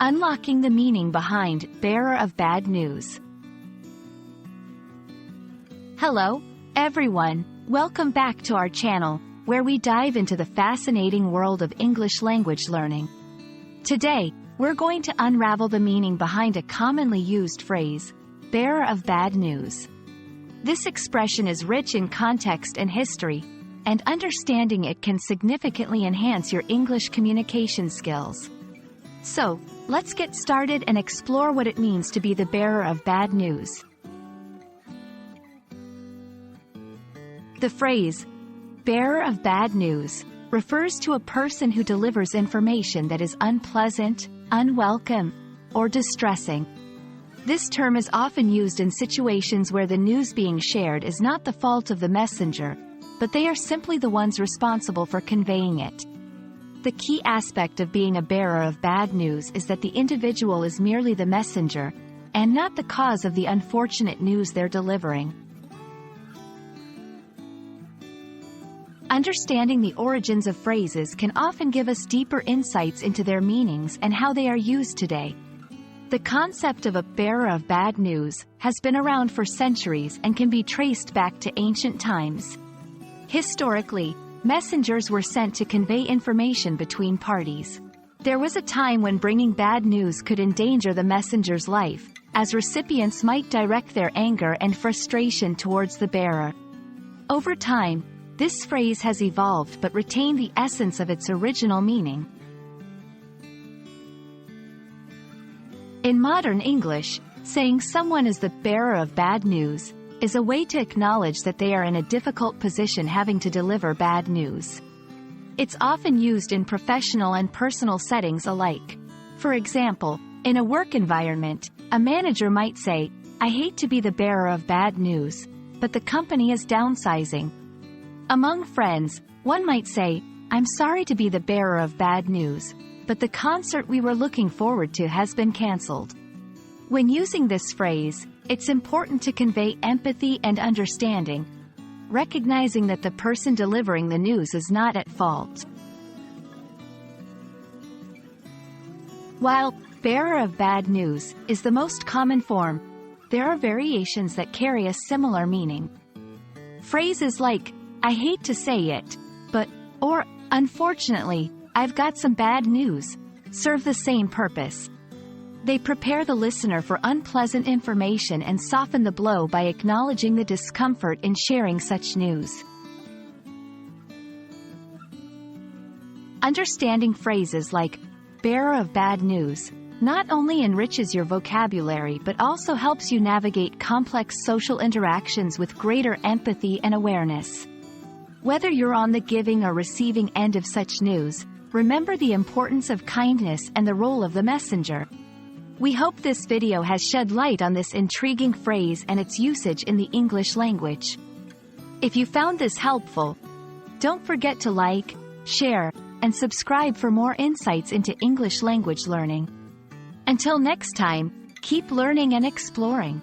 Unlocking the meaning behind Bearer of Bad News. Hello, everyone. Welcome back to our channel, where we dive into the fascinating world of English language learning. Today, we're going to unravel the meaning behind a commonly used phrase, bearer of bad news. This expression is rich in context and history, and understanding it can significantly enhance your English communication skills. So, let's get started and explore what it means to be the bearer of bad news. The phrase, bearer of bad news, refers to a person who delivers information that is unpleasant, unwelcome, or distressing. This term is often used in situations where the news being shared is not the fault of the messenger, but they are simply the ones responsible for conveying it. The key aspect of being a bearer of bad news is that the individual is merely the messenger, and not the cause of the unfortunate news they're delivering. Understanding the origins of phrases can often give us deeper insights into their meanings and how they are used today. The concept of a bearer of bad news has been around for centuries and can be traced back to ancient times. Historically, messengers were sent to convey information between parties. There was a time when bringing bad news could endanger the messenger's life, as recipients might direct their anger and frustration towards the bearer. Over time, this phrase has evolved but retained the essence of its original meaning. In modern English, saying someone is the bearer of bad news is a way to acknowledge that they are in a difficult position having to deliver bad news. It's often used in professional and personal settings alike. For example, in a work environment, a manager might say, "I hate to be the bearer of bad news, but the company is downsizing." Among friends, one might say, "I'm sorry to be the bearer of bad news, but the concert we were looking forward to has been cancelled." When using this phrase, it's important to convey empathy and understanding, recognizing that the person delivering the news is not at fault. While bearer of bad news is the most common form, there are variations that carry a similar meaning. Phrases like, "I hate to say it, but," or, "Unfortunately, I've got some bad news," serve the same purpose. They prepare the listener for unpleasant information and soften the blow by acknowledging the discomfort in sharing such news. Understanding phrases like bearer of bad news not only enriches your vocabulary but also helps you navigate complex social interactions with greater empathy and awareness. Whether you're on the giving or receiving end of such news, remember the importance of kindness and the role of the messenger. We hope this video has shed light on this intriguing phrase and its usage in the English language. If you found this helpful, don't forget to like, share, and subscribe for more insights into English language learning. Until next time, keep learning and exploring.